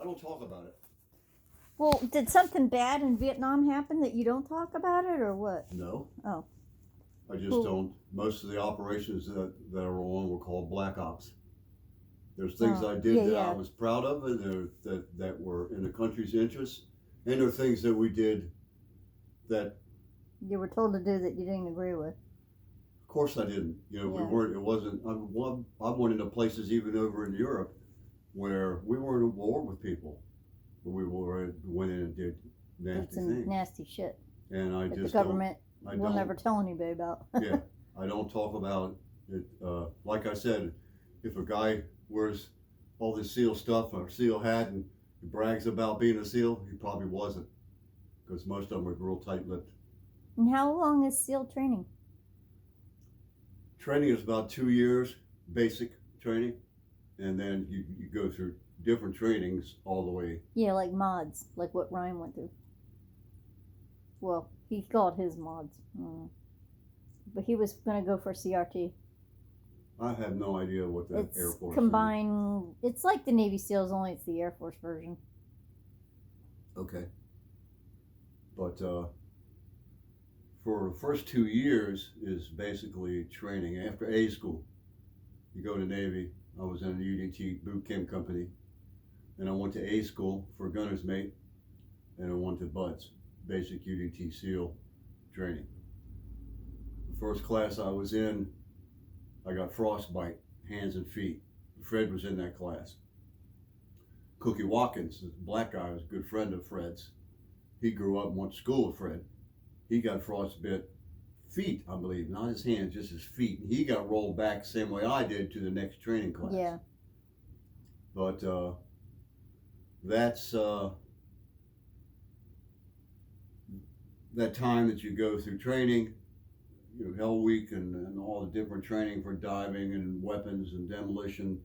don't talk about it. Well, did something bad in Vietnam happen that you don't talk about it, or what? No. Oh. I just Well- don't. Most of the operations that are on were called Black Ops. There's things I did that I was proud of, and that were in the country's interest, and there are things that we did that You were told to do that you didn't agree with. of course I didn't. We weren't. It wasn't. I went into places even over in Europe where we weren't at war with people, but we went in and did nasty Some things. nasty shit And I that just the government will never tell anybody about. Yeah, I don't talk about it. Like I said, if a guy wears all this SEAL stuff or SEAL hat and he brags about being a SEAL, he probably wasn't, because most of them are real tight-lipped. And how long is SEAL training? Training is about 2 years, basic training, and then you go through different trainings all the way. Yeah, like mods, like what Ryan went through. Well, he called his mods. But he was going to go for CRT. I have no idea what the Air Force combined. It's like the Navy SEALs, only it's the Air Force version. Okay. But for the first 2 years is basically training. After A school, you go to Navy. I was in a UDT boot camp company, and I went to A school for gunner's mate, and I went to BUDS, basic UDT SEAL training. The first class I was in, I got frostbite, hands and feet. Fred was in that class. Cookie Watkins, the black guy, was a good friend of Fred's. He grew up and went to school with Fred. He got frostbite feet, I believe, not his hands, just his feet. He got rolled back the same way I did to the next training class. Yeah. But that's that time that you go through training, Hell Week and all the different training for diving and weapons and demolition.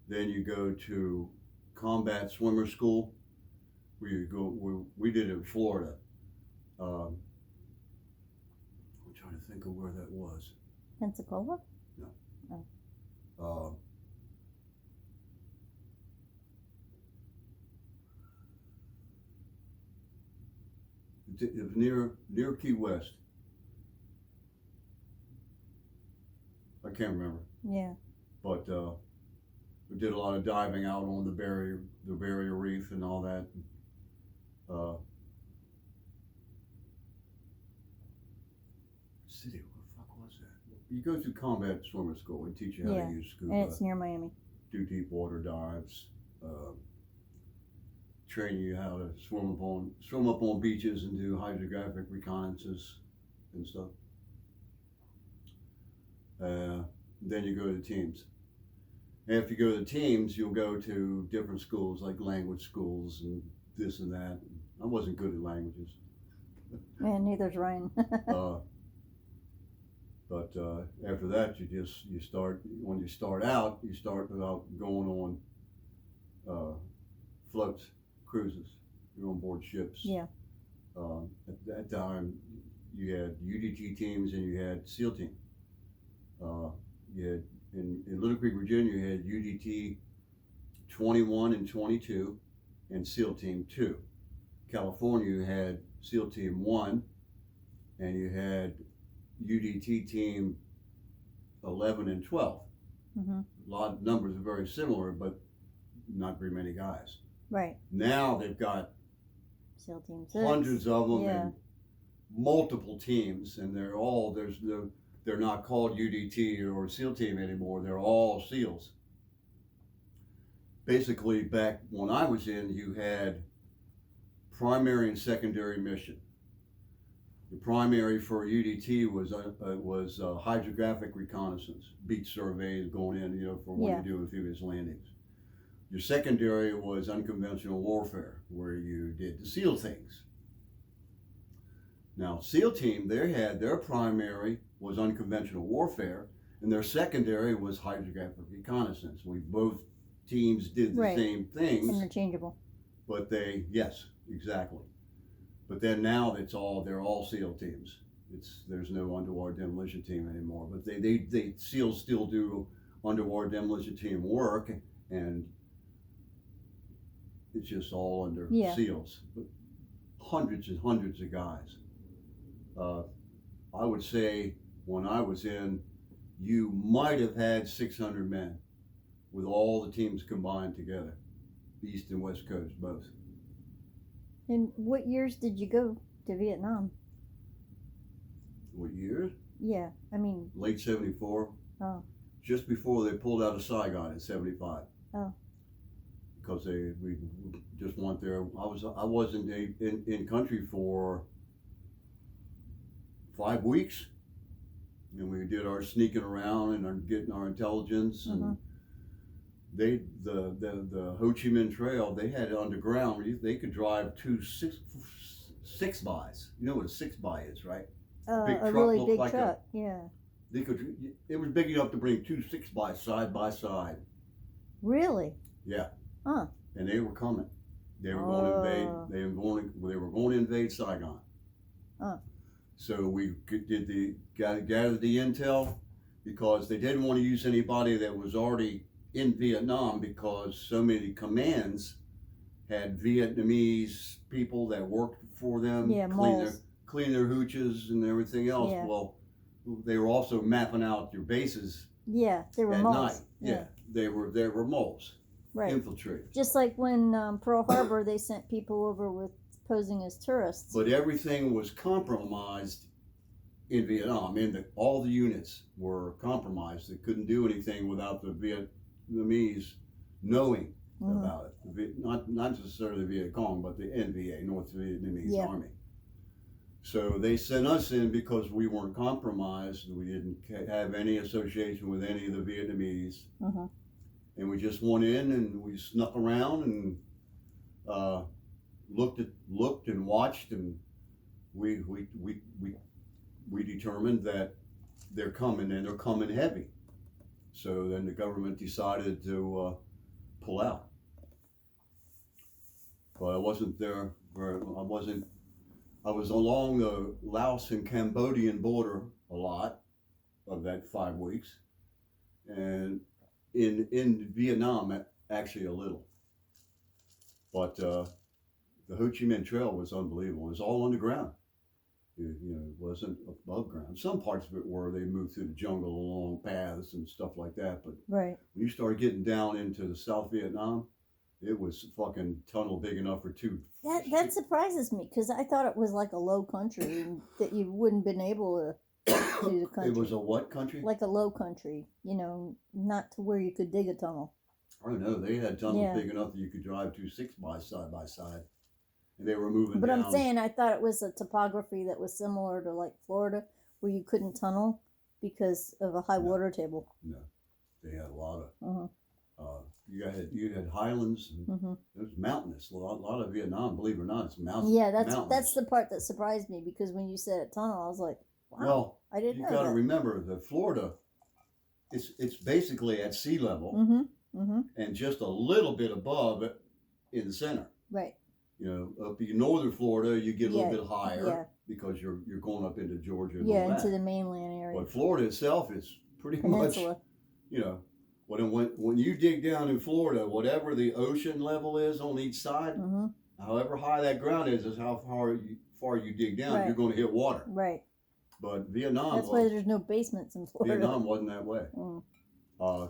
Then you go to combat swimmer school, where you go. We did it in Florida. I'm trying to think of where that was. Pensacola? No. Oh. It was near Key West. I can't remember. Yeah. But we did a lot of diving out on the barrier reef and all that. City, where the fuck was that? You go through combat swimmer school. We teach you how to use scuba. And it's near Miami. Do deep water dives. Train you how to swim up on beaches and do hydrographic reconnaissances and stuff. Then you go to the teams. After you go to the teams, you'll go to different schools, like language schools and this and that. I wasn't good at languages. Man, neither's Ryan. But after that, you start. When you start out, you start without going on floats, cruises. You're on board ships. Yeah. At that time, you had UDT teams and you had SEAL team. You had in Little Creek, Virginia, you had UDT 21 and 22 and SEAL Team 2. California, you had SEAL Team 1 and you had UDT Team 11 and 12. Mm-hmm. A lot of numbers are very similar, but not very many guys. Right. Now they've got SEAL Team 6. hundreds of them Yeah. and multiple teams, and they're not called UDT or SEAL Team anymore. They're all SEALs. Basically, back when I was in, you had primary and secondary mission. The primary for UDT was hydrographic reconnaissance, beach surveys going in, for when you're doing amphibious landings. Your secondary was unconventional warfare, where you did the SEAL things. Now, SEAL Team, their primary was unconventional warfare, and their secondary was hydrographic reconnaissance. Both teams did the same things. Interchangeable. But yes, exactly. But then now they're all SEAL teams. There's no underwater demolition team anymore. But they SEALs still do underwater demolition team work, and it's just all under Yeah. seals. But hundreds and hundreds of guys. I would say when I was in, you might have had 600 men with all the teams combined together, East and West Coast both. And what years did you go to Vietnam? What years? Yeah, I mean, Late 74. Oh. Just before they pulled out of Saigon in 75. Oh. Because we just went there. I wasn't in country for 5 weeks, and we did our sneaking around and our getting our intelligence. And the Ho Chi Minh Trail, they had it underground. They could drive 2 six bys. You know what a 6 by is, right? Big a truck really looked big like truck. Yeah. They could. It was big enough to bring 2 6 bys side by side. Really? Yeah. Huh. And they were coming. They were going to invade. They were going to invade Saigon. Huh. So we gathered the intel, because they didn't want to use anybody that was already in Vietnam, because so many commands had Vietnamese people that worked for them, Yeah, moles. clean their hooches and everything else. Yeah. Well, they were also mapping out your bases Yeah, they were at moles. night. Yeah, they were moles, Right. infiltrators. Just like when Pearl Harbor, they sent people over with posing as tourists. But everything was compromised in Vietnam. All the units were compromised. They couldn't do anything without the Vietnamese knowing about it. Not necessarily the Viet Cong, but the NVA, North Vietnamese Army. So they sent us in because we weren't compromised. We didn't have any association with any of the Vietnamese. And we just went in and we snuck around and looked and watched, and we determined that they're coming, and they're coming heavy. So then the government decided to pull out. But I wasn't there. I was along the Laos and Cambodian border a lot of that 5 weeks, and in Vietnam actually a little. But the Ho Chi Minh Trail was unbelievable. It was all underground. It wasn't above ground. Some parts of it were. They moved through the jungle along paths and stuff like that. But Right. when you started getting down into the South Vietnam, it was a fucking tunnel big enough for 2. That surprises me, because I thought it was like a low country and that you wouldn't been able to do the country. It was a what country? Like a low country, not to where you could dig a tunnel. I don't know. They had tunnels big enough that you could drive 2 6 bys side by side. And they were moving But down. I'm saying I thought it was a topography that was similar to like Florida, where you couldn't tunnel because of a high water table. No, they had a lot of. You had highlands. And it was mountainous. A lot of Vietnam, believe it or not, it's mountainous. Yeah, that's the part that surprised me, because when you said a tunnel, I was like, wow, well, I didn't you know got to that. remember that Florida, it's basically at sea level, and just a little bit above it in the center. Right. Up in northern Florida, you get a little bit higher. Yeah. Because you're going up into Georgia and Yeah, all into that. the mainland area. But Florida itself is pretty Peninsula. much, when you dig down in Florida, whatever the ocean level is on each side, however high that ground is how far you dig down, Right. you're going to hit water. Right. But Vietnam, That's why there's no basements in Florida. Vietnam wasn't that way. Mm.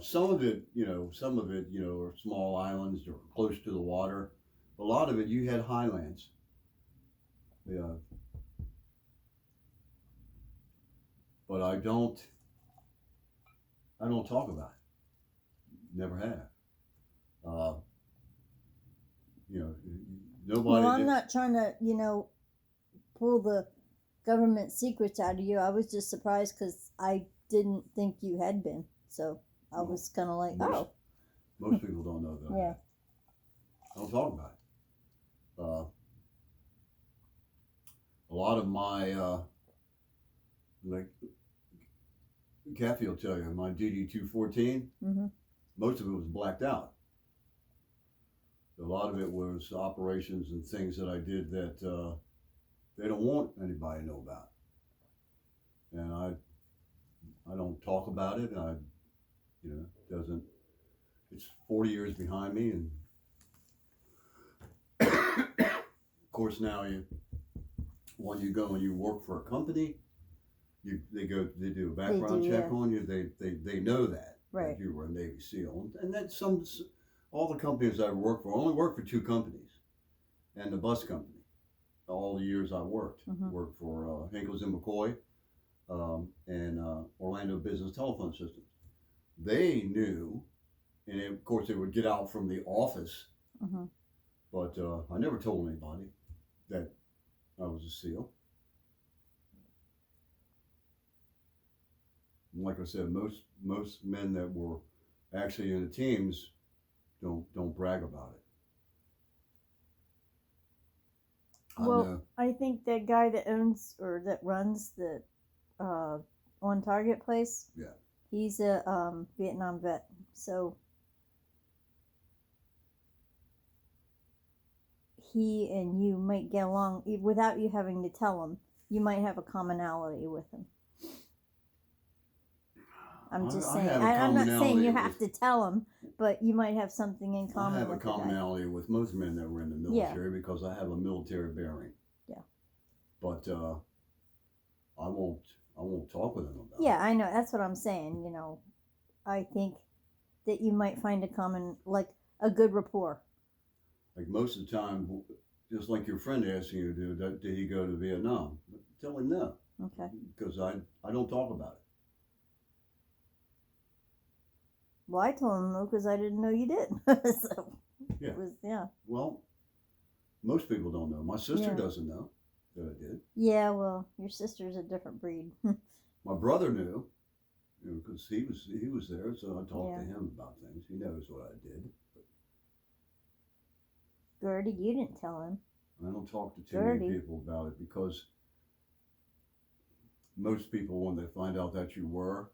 Some of it, are small islands or close to the water. A lot of it, you had highlands. Yeah. But I don't talk about it. Never have. Nobody. Well, I'm not trying to, pull the government secrets out of you. I was just surprised because I didn't think you had been. So I was kind of like, Most people don't know that. Yeah. I don't talk about it. A lot of my, like Kathy will tell you, my DD-214, most of it was blacked out. A lot of it was operations and things that I did that they don't want anybody to know about. And I don't talk about it. It's 40 years behind me, and course, now when you go and you work for a company, they do a background check yeah. on you. They know that Right. you were a Navy SEAL, and that's all the companies I worked for. I only worked for 2 companies, and the bus company. All the years I worked for Hinkles and McCoy, and Orlando Business Telephone Systems. They knew, and of course they would get out from the office, but I never told anybody that I was a SEAL. And like I said, most men that were actually in the teams don't brag about it. Well, I think that guy that owns or that runs the On Target place. Yeah. He's a Vietnam vet, so he and you might get along without you having to tell him. You might have a commonality with him. I'm just saying. I'm not saying you have to tell him, but you might have something in common. I have a with commonality with most men that were in the military because I have a military bearing. Yeah. But I won't talk with him about it. Yeah, I know. That's what I'm saying. You know, I think that you might find a good rapport. Like most of the time, just like your friend asking you to do, did he go to Vietnam? Tell him no. Okay. Because I don't talk about it. Well, I told him no because I didn't know you did. So Yeah. it was, yeah. Well, most people don't know. My sister doesn't know that I did. Yeah, well, your sister's a different breed. My brother knew, because he was there, so I talked to him about things. He knows what I did. Gertie, you didn't tell him. I don't talk to too many people about it because most people, when they find out that you were,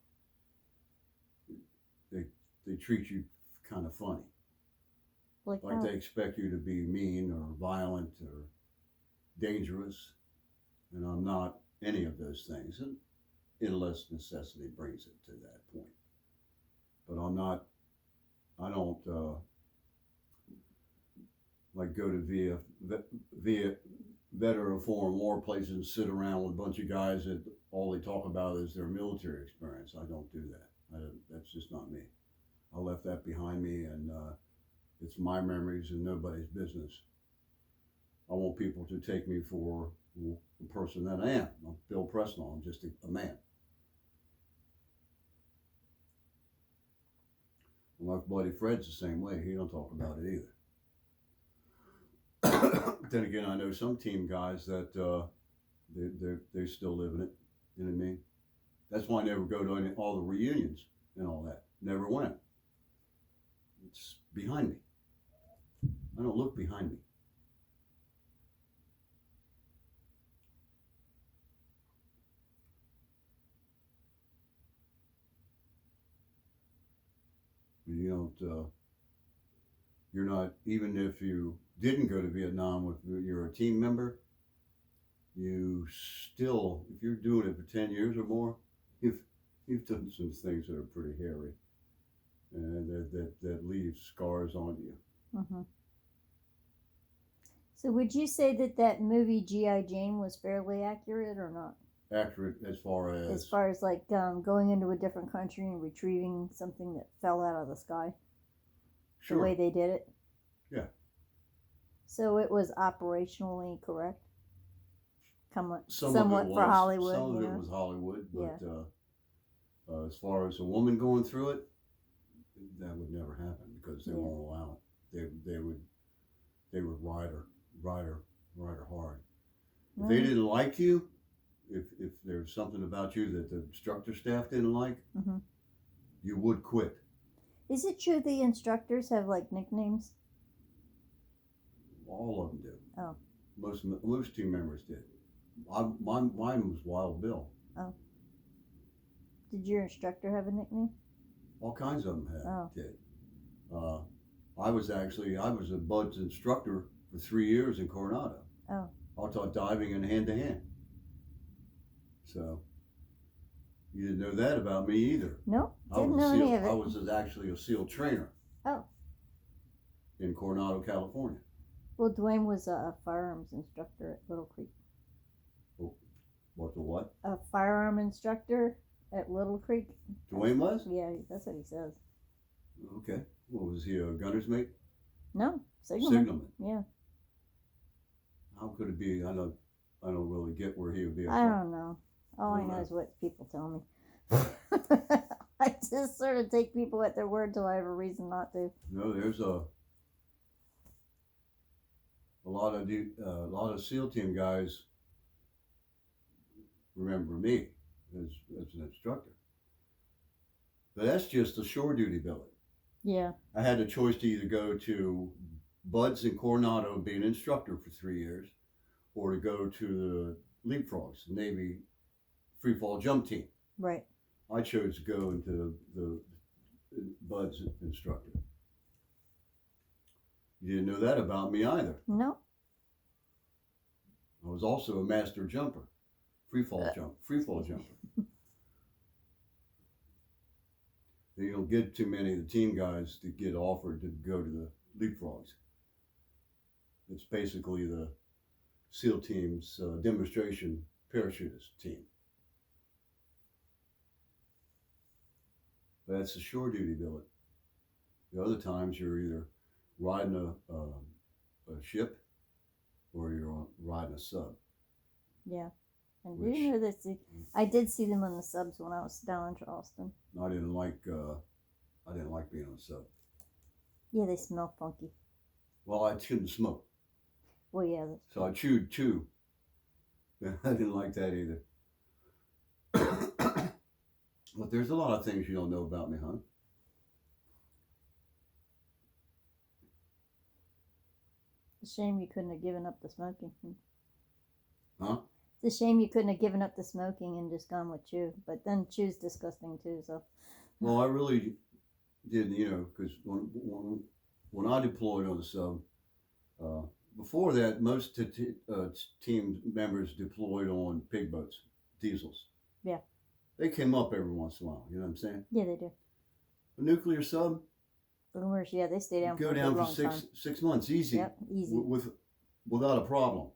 they treat you kind of funny. Like they expect you to be mean or violent or dangerous, and I'm not any of those things, unless necessity brings it to that point. But I don't like go to veteran or foreign war places and sit around with a bunch of guys that all they talk about is their military experience. I don't do that. That's just not me. I left that behind me, and it's my memories and nobody's business. I want people to take me for the person that I am. I'm Bill Presnell. I'm just a man. And my buddy Fred's the same way. He don't talk about it either. Then again, I know some team guys that they're still living it. You know what I mean? That's why I never go to all the reunions and all that. Never went. It's behind me. I don't look behind me. You don't. You're not. Even if you didn't go to Vietnam, you're a team member. You still, if you're doing it for 10 years or more, you've done some things that are pretty hairy, and that leave scars on you. Mm-hmm. So would you say that movie G.I. Jane was fairly accurate or not? Accurate as far as like going into a different country and retrieving something that fell out of the sky? Sure. The way they did it? Yeah. So it was operationally correct? Somewhat for Hollywood. Some of it was Hollywood, but as far as a woman going through it, that would never happen because they won't allow it. They would ride her hard. If they didn't like you, if there's something about you that the instructor staff didn't like, you would quit. Is it true the instructors have like nicknames? All of them do. Oh. Most team members did. Mine was Wild Bill. Oh. Did your instructor have a nickname? All kinds of them did. I was a BUD/S instructor for 3 years in Coronado. Oh. I taught diving and hand-to-hand. So, you didn't know that about me either. No, didn't know any of it. I was actually a SEAL trainer. Oh. In Coronado, California. Well, Dwayne was a firearms instructor at Little Creek. What the what? A firearm instructor at Little Creek. Dwayne was? Yeah, that's what he says. Okay. What was he, a gunner's mate? No, signalman. Signalman. Yeah. How could it be? I don't really get where he would be. I don't know. All I know is what people tell me. I just sort of take people at their word till I have a reason not to. No, there's a lot of SEAL team guys remember me as an instructor. But that's just a shore duty billet. Yeah. I had a choice to either go to Buds in Coronado and be an instructor for 3 years, or to go to the Leapfrogs, the Navy free fall jump team. Right. I chose to go into the Buds instructor. You didn't know that about me either. No. I was also a master jumper, free fall jumper. You don't get too many of the team guys to get offered to go to the Leapfrogs. It's basically the SEAL team's demonstration parachutist team. That's a shore duty billet. The other times you're either riding a ship or you're riding a sub. Yeah. And did you know that? I did see them on the subs when I was down in Charleston. I didn't like being on a sub. Yeah, they smell funky. Well, I couldn't smoke, Well, yeah. so I chewed too. I didn't like that either. But there's a lot of things you don't know about me, huh? It's a shame you couldn't have given up the smoking. Huh? It's a shame you couldn't have given up the smoking and just gone with chew. But then chew's disgusting too, so. Well, I really didn't, because when I deployed on the sub, before that, most team members deployed on pig boats, diesels. Yeah. They came up every once in a while, you know what I'm saying? Yeah, they do. A nuclear sub, Boomers, yeah, they stay down go for a down for long time. 6 months, easy. Yep, easy. Without a problem.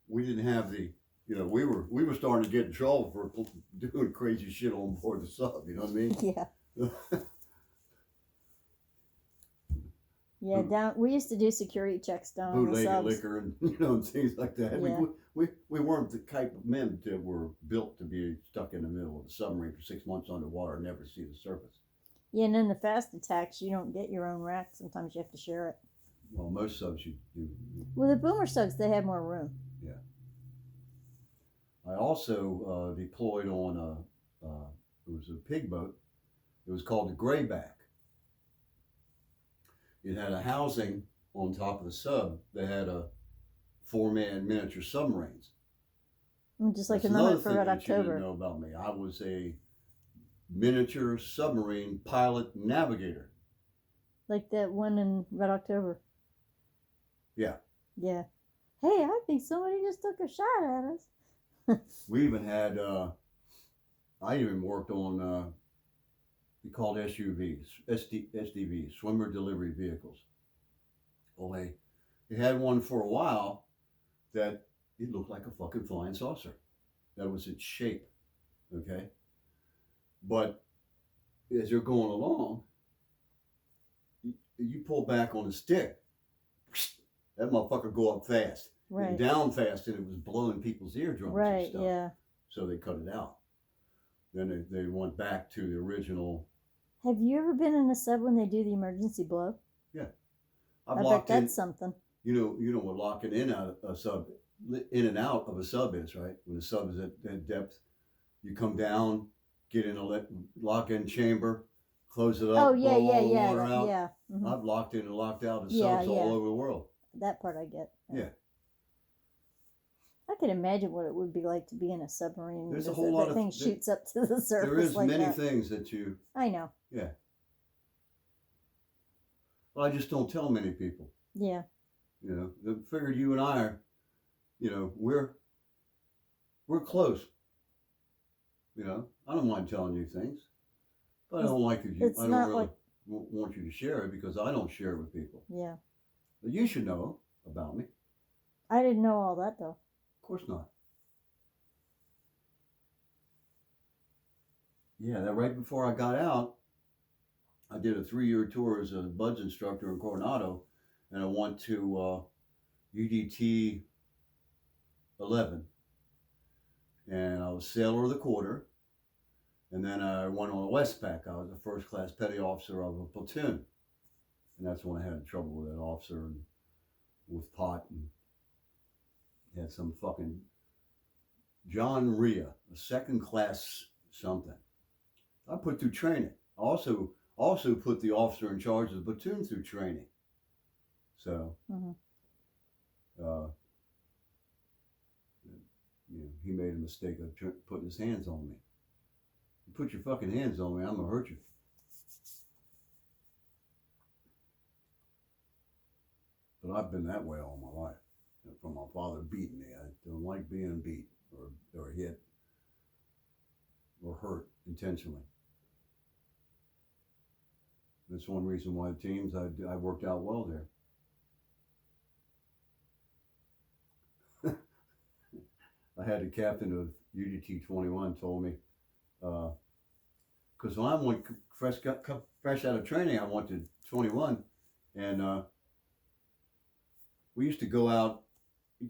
We didn't have the, we were starting to get in trouble for doing crazy shit on board the sub. You know what I mean? Yeah. Yeah, down. We used to do security checks down on the Bootleg subs. liquor and things like that. Yeah. We weren't the type of men that were built to be stuck in the middle of a submarine for 6 months underwater and never see the surface. Yeah, and then the fast attacks, you don't get your own rack. Sometimes you have to share it. Well, most subs you do. Well, the boomer subs, they have more room. I also deployed on it was a pig boat. It was called the Grayback. It had a housing on top of the sub that had a 4-man miniature submarines. Just like That's another another for thing Red that you didn't October. know about me. I was a miniature submarine pilot navigator. Like that one in Red October. Yeah. Yeah. Hey, I think somebody just took a shot at us. We even had, I even worked on, we called SUVs, SDVs, swimmer delivery vehicles. Well, they had one for a while that it looked like a fucking flying saucer. That was its shape, okay? But as you're going along, you pull back on the stick, that motherfucker go up fast. Right. And down fast, and it was blowing people's eardrums and Right, stuff. yeah. So they cut it out. Then they went back to the original. Have you ever been in a sub when they do the emergency blow? I've I bet locked in. that's something. You know what locking in out a sub, in and out of a sub is, right? When the sub is at depth, you come down, get in a lock-in chamber, close it up, Oh, yeah, blow yeah, all the yeah. water out. Yeah. Mhm. I've locked in and locked out of Yeah, subs all yeah. over the world. That part I get. Yeah. I could imagine what it would be like to be in a submarine. There's a because whole that lot of- thing shoots up to the surface There is like many that. things that you. I know. Well, I just don't tell many people. Yeah. They figured you and I are, we're close. I don't mind telling you things, but I don't like it. It's I don't not really like- want you to share it because I don't share it with people. Yeah. But you should know. about me. I didn't know all that though. Of course not. Yeah, that right before I got out, I did a 3-year tour as a BUDS instructor in Coronado, and I went to UDT 11, and I was sailor of the quarter, and then I went on a Westpac. I was a first class petty officer of a platoon, and that's when I had trouble with that officer and with pot, and had some fucking John Rhea, a second class something. I put through training. I also put the officer in charge of the platoon through training. So, he made a mistake of putting his hands on me. You put your fucking hands on me, I'm gonna hurt you. But I've been that way all my life. From my father beating me. I don't like being beat or hit or hurt intentionally. That's one reason why the teams I worked out well there. I had the captain of UDT 21 told me, because when I went fresh out of training, I went to 21, and we used to go out.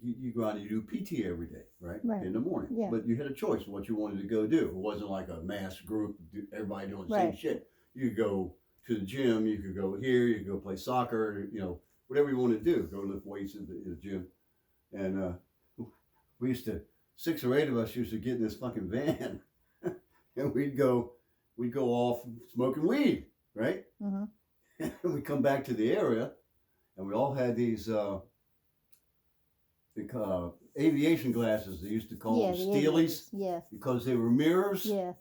You go out and you do PT every day, right? In the morning. Yeah. But you had a choice of what you wanted to go do. It wasn't like a mass group, everybody doing the same shit. You could go to the gym, you could go here, you could go play soccer, whatever you want to do. Go lift weights in the gym. And we used to, 6 or 8 of us used to get in this fucking van and we'd go off smoking weed, right? Mm-hmm. And we come back to the area and we all had these aviation glasses. They used to call them Steelies. Yeah. Because they were mirrors. Yeah.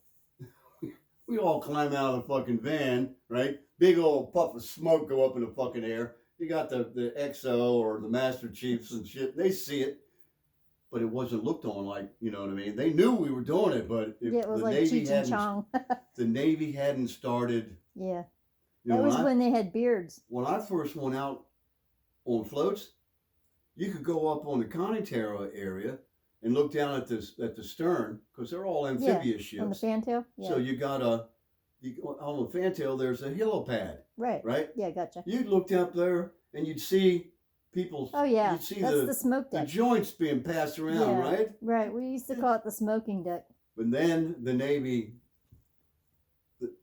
We all climb out of the fucking van, right? Big old puff of smoke go up in the fucking air. You got the XO or the Master Chiefs and shit. They see it, but it wasn't looked on like, you know what I mean? They knew we were doing it, but It was like Cheech and Chong. the Navy hadn't started. Yeah. You know, That was when they had beards. When I first went out on floats, you could go up on the conning tower area and look down at the stern, because they're all amphibious ships. On the fantail? Yeah. So you got on the fantail, there's a helipad. Right? Yeah, gotcha. You'd look up there and you'd see people. Oh, yeah. You'd see That's the smoke the deck. joints being passed around, Yeah. right? Right. We used to call it the smoking deck. But then the Navy,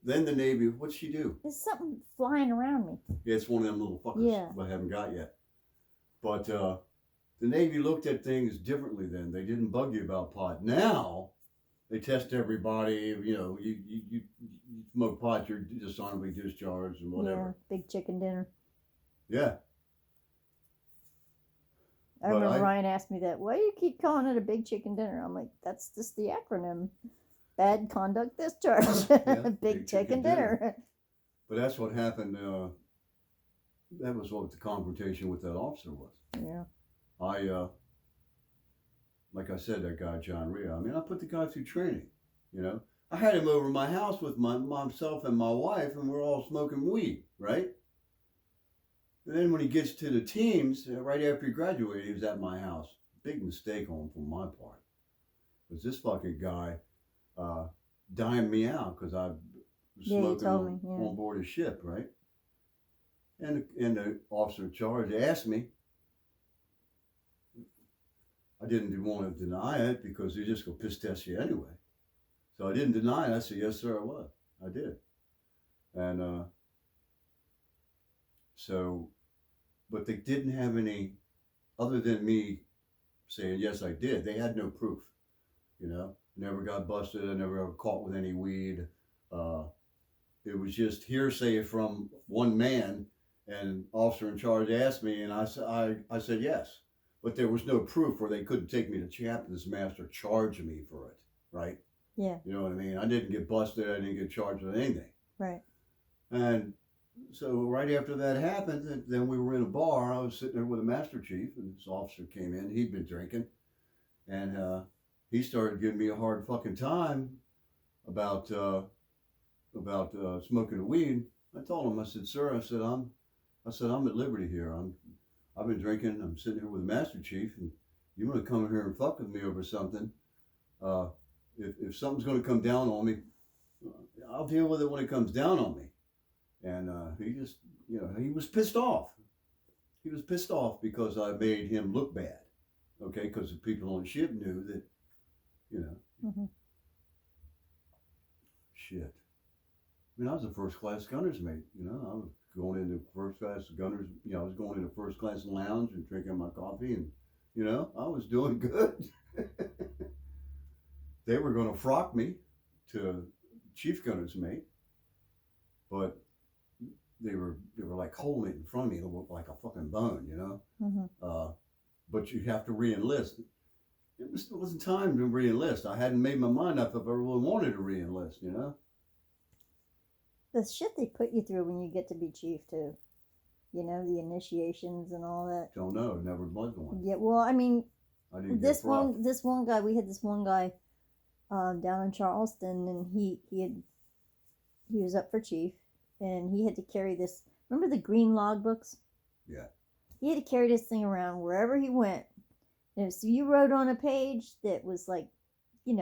what'd she do? There's something flying around me. Yeah, it's one of them little fuckers Yeah. I haven't got yet. But the Navy looked at things differently then. They didn't bug you about pot. Now, they test everybody. You smoke pot, you're dishonorably discharged and whatever. Yeah. Big chicken dinner. Yeah. I remember Ryan asked me that. Why do you keep calling it a big chicken dinner? I'm like, that's just the acronym. Bad conduct discharge. Yeah, big chicken dinner. But that's what happened. That was what the confrontation with that officer was. Yeah. Like I said, that guy, John Rhea, I put the guy through training, I had him over my house with myself and my wife, and we're all smoking weed, right? And then when he gets to the teams, right after he graduated, he was at my house. Big mistake on my part. Because this fucking guy dimed me out because I was smoking on board his ship, right? And the officer in charge asked me. I didn't want to deny it because they're just going to piss test you anyway. So I didn't deny it. I said, yes, sir, I was. I did. And but they didn't have any, other than me saying, yes, I did. They had no proof, Never got busted. I never got caught with any weed. It was just hearsay from one man, and officer in charge asked me, and I said yes. But there was no proof where they couldn't take me to Chaplain's Master, charge me for it, right? Yeah. You know what I mean? I didn't get busted. I didn't get charged with anything. Right. And so right after that happened, then we were in a bar. I was sitting there with a Master Chief, and this officer came in. He'd been drinking, and he started giving me a hard fucking time about smoking the weed. I told him, I said, sir, I'm at liberty here. I've been drinking. I'm sitting here with the Master Chief, and you want to come in here and fuck with me over something? If something's going to come down on me, I'll deal with it when it comes down on me. And he just, he was pissed off. He was pissed off because I made him look bad. Okay, because the people on the ship knew that, Mhm. shit. I mean, I was a first class gunner's mate. I was going into first class gunners. I was going into first class lounge and drinking my coffee, and I was doing good. They were going to frock me to chief gunner's mate, but they were like holding it in front of me like a fucking bone, Mhm. But you have to re-enlist. It wasn't time to re-enlist. I hadn't made my mind up if I really wanted to re-enlist, The shit they put you through when you get to be chief too. The initiations and all that. Don't know. Never was one. Yeah. Well, I mean, I didn't this get frocked. one guy. We had this one guy down in Charleston, and he was up for chief, and he had to carry this. Remember the green logbooks? Yeah. He had to carry this thing around wherever he went. And so you wrote on a page that was like, I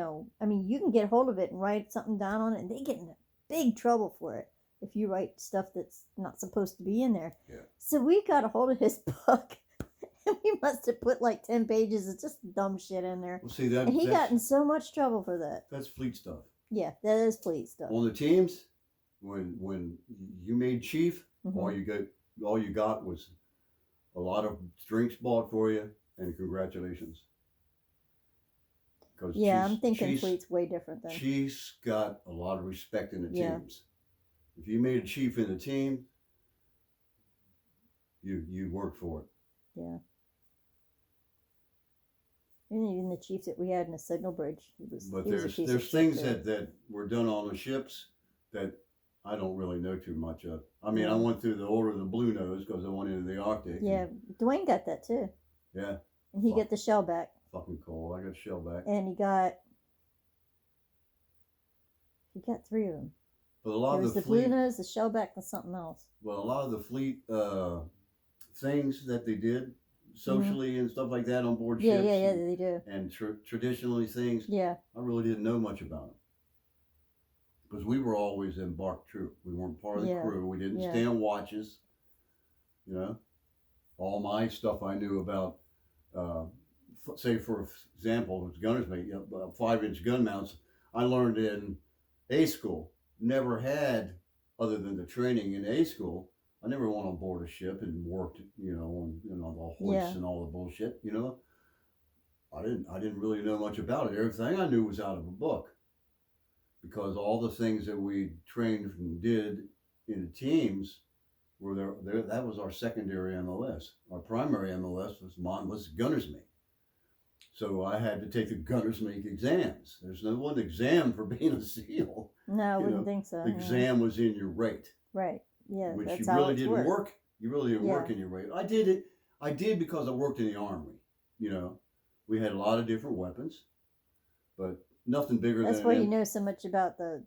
mean, you can get hold of it and write something down on it, and they get in big trouble for it if you write stuff that's not supposed to be in there. Yeah. So we got a hold of his book, and we must have put like 10 pages of just dumb shit in there. Well, see that. And he got in so much trouble for that. That's fleet stuff. Yeah, that is fleet stuff. On the teams, when you made chief, Mhm. all you got was a lot of drinks bought for you and congratulations. Because Yeah, I'm thinking fleet's way different than. Chiefs got a lot of respect in the Yeah. teams. If you made a chief in the team, you worked for it. Yeah. And even the chief that we had in the signal bridge, But he was a piece of there's shit, things too. that were done on the ships that I don't really know too much of. I mean, Yeah. I went through the Order of the Blue Nose because I went into the Arctic. Yeah, Dwayne got that too, Yeah. and he Fuck. got the shell back, Fucking cold. I got shell back. and he got 3 of them. But a lot There of was the the blue fleet, nose, the shell back, and something else. well, a lot of the fleet things that they did socially and stuff like that on board Yeah, ships. yeah, they do. And traditionally things, Yeah, I really didn't know much about them. Because we were always embarked troop. We weren't part of the Yeah, crew. We didn't yeah. stay on watches. All my stuff I knew about, say for example, as gunner's mate, 5-inch gun mounts, I learned in A school. Never had, other than the training in A school, I never went on board a ship and worked, on the hoists Yeah. and all the bullshit. I didn't really know much about it. Everything I knew was out of a book, because all the things that we trained and did in the teams were there. That was our secondary MLS. Our primary MLS was gunner's mate. So I had to take the gunner's mate exams. There's no one exam for being a SEAL. no, I You wouldn't know, think so. The yeah. exam was in your rate, Right. Yeah, which that's you how really it's didn't worked. work. You really didn't work Yeah. in your rate. I did it. I did because I worked in the armory. We had a lot of different weapons, but nothing bigger That's than why an you know so much about the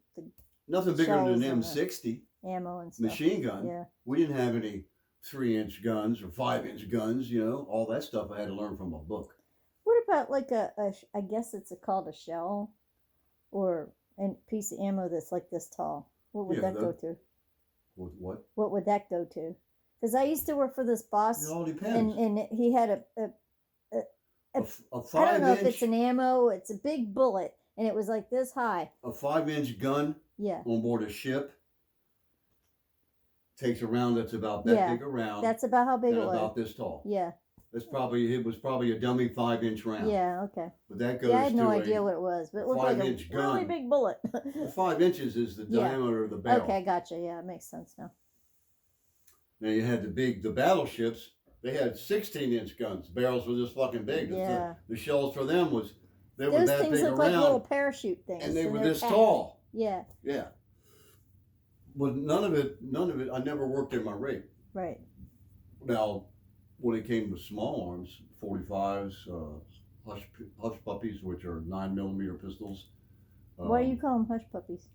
nothing bigger than shells an and the M60 ammo and stuff. machine gun. Yeah. We didn't have any 3-inch guns or 5-inch guns. All that stuff I had to learn from a book. What about like I guess it's called a shell, or a piece of ammo that's like this tall? What would Yeah, that go to? With what? What would that go to? Because I used to work for this boss, It all depends. and he had a a I don't 5 know if inch it's an ammo. It's a big bullet, and it was like this high. a 5-inch gun Yeah, on board a ship takes a round that's about that Yeah, big around that's about how big and it was. about this tall. Yeah, It was probably a dummy 5-inch round. yeah, okay. But that goes Yeah, I had no to idea what it was, but it looked like a 5-inch really gun. big bullet. 5 inches is the Yeah. diameter of the barrel. Okay, gotcha. Yeah, it makes sense now. Now you had the battleships. They had 16-inch guns. Barrels were this fucking big. Yeah. The shells for them they were Those that things big look like around, little parachute things, and they were they're this packed. tall. Yeah, Yeah. But none of it. I never worked in my rate. right. Now, when it came to small arms, 45s, hush puppies, which are 9mm pistols. Why do you call them hush puppies?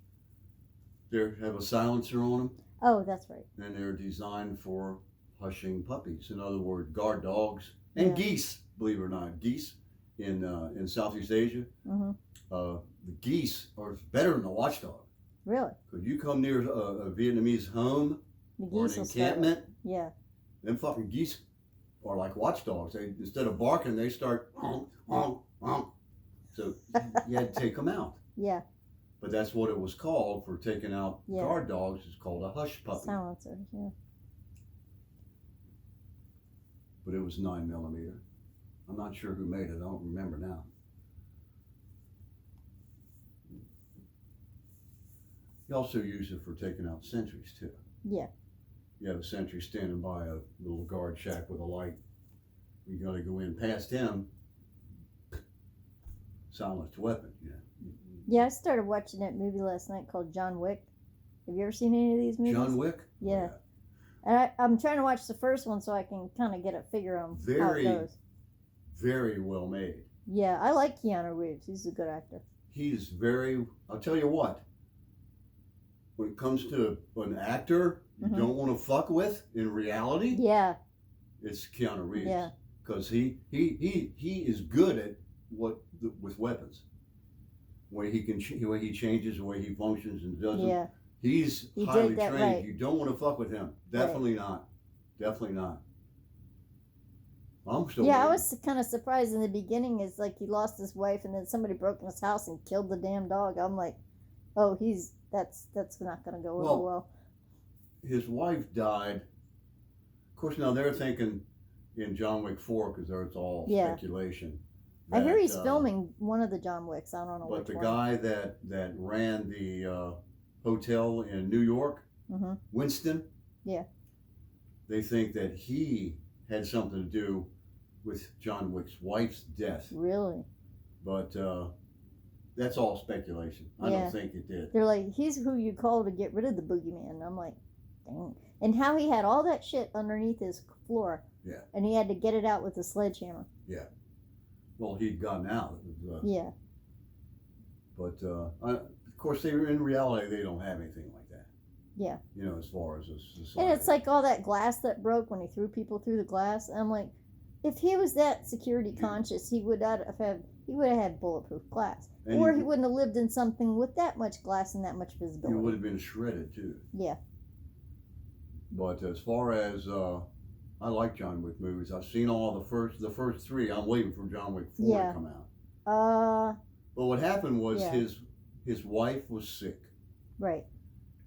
They have a silencer on them, Oh, that's right. and they're designed for hushing puppies. In other words, guard dogs and Yeah. geese. Believe it or not, geese in Southeast Asia. Hmm. The geese are better than a watchdog. Really? Because you come near a Vietnamese home The or an geese will start. encampment, Yeah. them fucking geese are like watchdogs. They instead of barking, they start honk, honk, honk. So you had to take them out. Yeah. But that's what it was called for taking out Yeah. guard dogs. It's called a hush puppy. Silencer. Yeah. But it was 9mm. I'm not sure who made it. I don't remember now. You also use it for taking out sentries too. Yeah. You have a sentry standing by a little guard shack with a light. You got to go in past him. Silenced weapon. Yeah. Yeah. I started watching that movie last night called John Wick. Have you ever seen any of these movies? John Wick. Yeah. And I'm trying to watch the first one so I can kind of get a figure on how Very- it goes. Very well made. Yeah, I like Keanu Reeves. He's a good actor. He's very. I'll tell you what. When it comes to an actor you Mhm. don't want to fuck with in reality, Yeah. it's Keanu Reeves. Yeah. Because he is good at with weapons. Way he can, the way he changes, the way he functions and does it. Yeah. He's He highly did that trained. right. You don't want to fuck with him. Definitely not. Definitely not. I'm still. Yeah, I waiting. was kind of surprised in the beginning. It's like he lost his wife, and then somebody broke in his house and killed the damn dog. I'm like, oh, that's not gonna go over Well, well. His wife died. Of course, now they're thinking in John Wick 4 because it's all Yeah. speculation. I hear that, he's filming one of the John Wicks. I don't know But which the one. guy that ran the hotel in New York, Hmm. Winston. Yeah. They think that he had something to do with John Wick's wife's death, Really? but that's all speculation. I Yeah. don't think it did. They're like, he's who you call to get rid of the boogeyman. And I'm like, dang. And how he had all that shit underneath his floor. Yeah. And he had to get it out with a sledgehammer. Well, he'd gotten out. It was, Yeah. But of course, in reality, they don't have anything like that. Yeah. You know, as far as a society. And it's like all that glass that broke when he threw people through the glass. I'm like, if he was that security conscious, he would not have had bulletproof glass, And or you- he wouldn't have lived in something with that much glass and that much you visibility. would have been shredded too. Yeah. But as far as I like John Wick movies. I've seen all the first three. I'm waiting for John Wick 4 Yeah. to come out. But what happened was Yeah. his wife was sick, Right.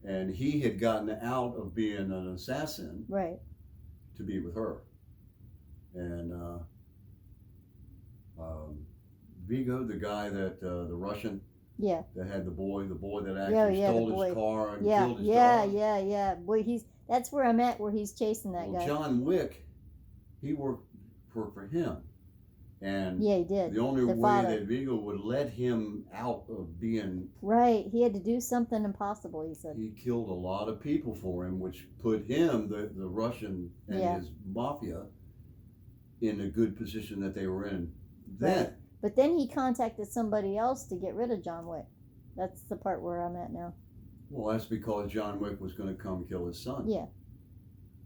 and he had gotten out of being an assassin Right. to be with her. And Vigo, the guy that the Russian Yeah. that had the boy that Yeah, actually yeah, the stole boy. his car and Yeah. killed his Yeah. dog. Yeah. Boy, that's where I'm at. Where he's chasing that Well, guy. John Wick, he worked for him, and Yeah, he did. the only The way father. that Vigo would let him out of being, Right. He had to do something impossible. He said. he killed a lot of people for him, which put him, the Russian and Yeah. his mafia, in a good position that they were in then. Right. But then he contacted somebody else to get rid of John Wick. That's the part where I'm at now. Well, that's because John Wick was going to come kill his son. Yeah.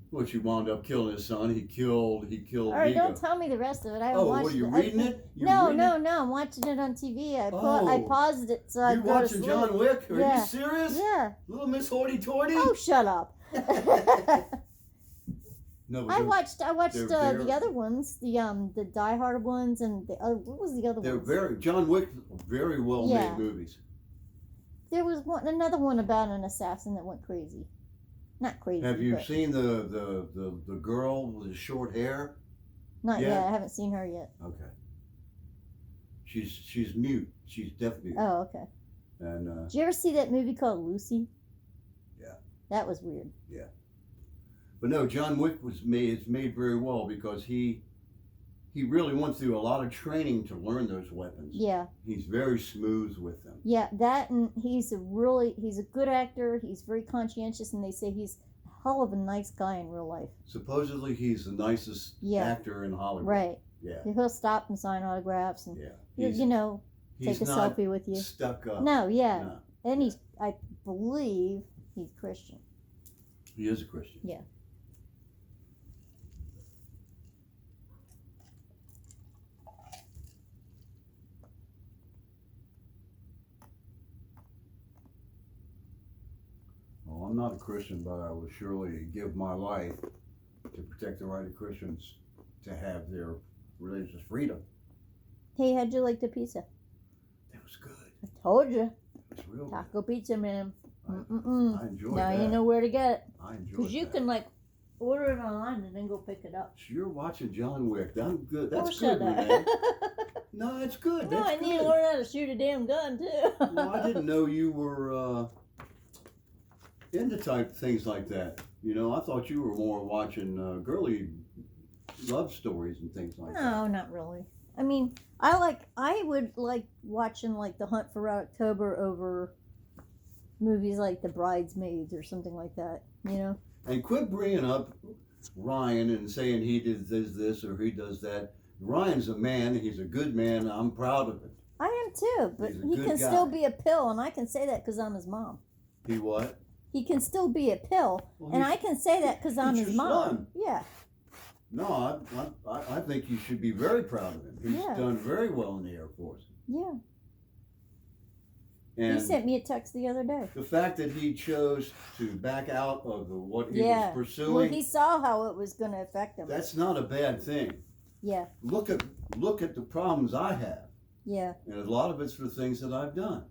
Which he wound up killing his son. He killed All right, Vigo. don't tell me the rest of it. I haven't Oh, watched what are you it. reading it? You No, reading no, it? no. I'm watching it on TV. I Oh. paused it so I You go to watching sleep. John Wick? Are Yeah. you serious? Yeah. Little Miss Hoity Toity? Oh, shut up. No, but I they're- watched they're the other ones, the Die Hard ones, and the other. What was the other They're one? John Wick, very well Yeah. made movies. There was another one about an assassin that went crazy. Not crazy. Have you but seen the girl with the short hair? Not Yeah. yet. I haven't seen her yet. Okay. She's mute. She's deaf mute. Oh, okay. And Did you ever see that movie called Lucy? Yeah. That was weird. but no, John Wick it's made very well because he really went through a lot of training to learn those weapons. Yeah. He's very smooth with them. Yeah, that, and he's a good actor. He's very conscientious, and they say he's a hell of a nice guy in real life. Supposedly he's the nicest Yeah. actor in Hollywood. Right. Yeah. He'll stop and sign autographs and Yeah. you He's take a not selfie with you. stuck up. No, yeah. No. And I believe he's Christian. He is a Christian. Yeah. not a Christian, but I would surely give my life to protect the right of Christians to have their religious freedom. Hey, how'd you like the pizza? That was good. I told you. It was real good. Taco pizza, man. I enjoyed Now that. you know where to get it. I enjoyed Because you that. can, like, order it online and then go pick it up. So you're watching John Wick. I'm good. That's Of course good, I Renee. do. No, that's good. No, That's I good. need to learn how to shoot a damn gun, too. Well, I didn't know you were into type things like that. You know, I thought you were more watching girly love stories and things like that. No, not really. I mean, I would like watching like The Hunt for Red October over movies like The Bridesmaids or something like that, you know? And quit bringing up Ryan and saying he does this or he does that. Ryan's a man. He's a good man. I'm proud of it. I am too, but He's a he good can guy. still be a pill, and I can say that because I'm his mom. He what? He can still be a pill, Well, and he's- I can say that because I'm he's his your mom. son. Yeah. No, I think you should be very proud of him. He's Yeah. done very well in the Air Force. Yeah. And He sent me a text the other day. the fact that he chose to back out of what he Yeah. was pursuing, Well, he saw how it was going to affect him. that's not a bad thing. Yeah. Look at the problems I have, Yeah. and a lot of it's for things that I've done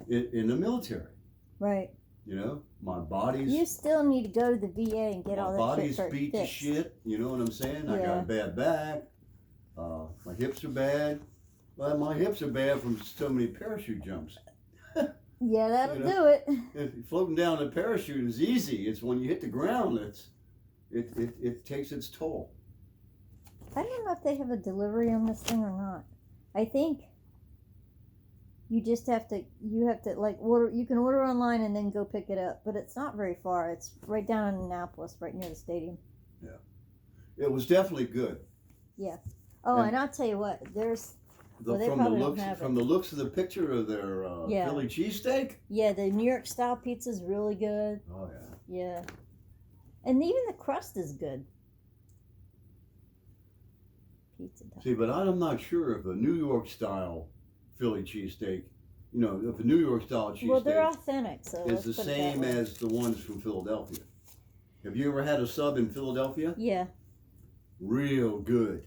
in the military. Right. You know, my body's You still need to go to the VA and get my all that body's shit beat to fixed. shit. You know what I'm saying? I got Yeah. a bad back. My hips are bad. Well, my hips are bad from so many parachute jumps. Yeah, that'll You do it. If floating down a parachute is easy. It's when you hit the ground that's it takes its toll. I don't know if they have a delivery on this thing or not. I think you just have to like order. You can order online and then go pick it up, but it's not very far. It's right down in Annapolis, right near the stadium. It was definitely good. Oh, And- and I'll tell you what, there's Well, they From the probably don't looks have from the looks of the picture of their Yeah. Philly cheesesteak. the New York style pizza's really good. Oh yeah. Yeah, and even the crust is good. Pizza time. See, but I'm not sure if a New York style Philly cheesesteak, you know, if a New York style Well, they're cheesesteak authentic, so is let's the put it that same way. as the ones from Philadelphia. Have you ever had a sub in Philadelphia? Yeah, Real good.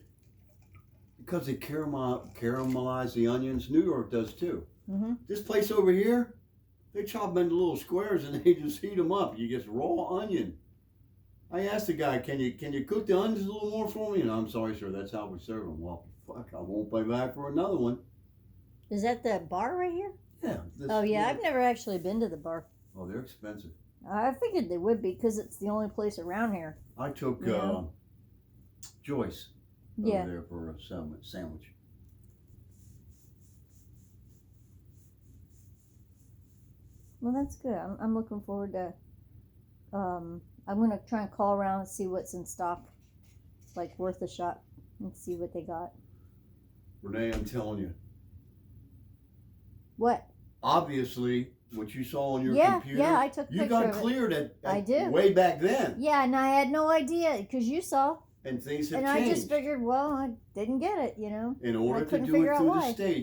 Because they caramelize the onions. New York does too. hmm This place over here, they chop them into little squares and they just heat them up. You get raw onion. I asked the guy, can you cook the onions a little more for me? And I'm sorry, sir, that's how we serve them. Well, fuck, I won't pay back for another one. is that the bar right here? Yeah. Oh yeah, I've never actually been to the bar. Oh, they're expensive. I figured they would be because it's the only place around here. I took Yeah. Joyce Yeah. over there for a sandwich. Well, that's good. I'm looking forward to. I'm gonna try and call around and see what's in stock, like worth a shot, and see what they got. Renee, I'm telling you, What? obviously, what you saw on your Yeah, computer, yeah. I took a you picture got of it. cleared at I did. way back then, Yeah, and I had no idea because you saw, and things have and changed. I just figured, well, I didn't get it, you know. In order to couldn't do figure it out through why. the state,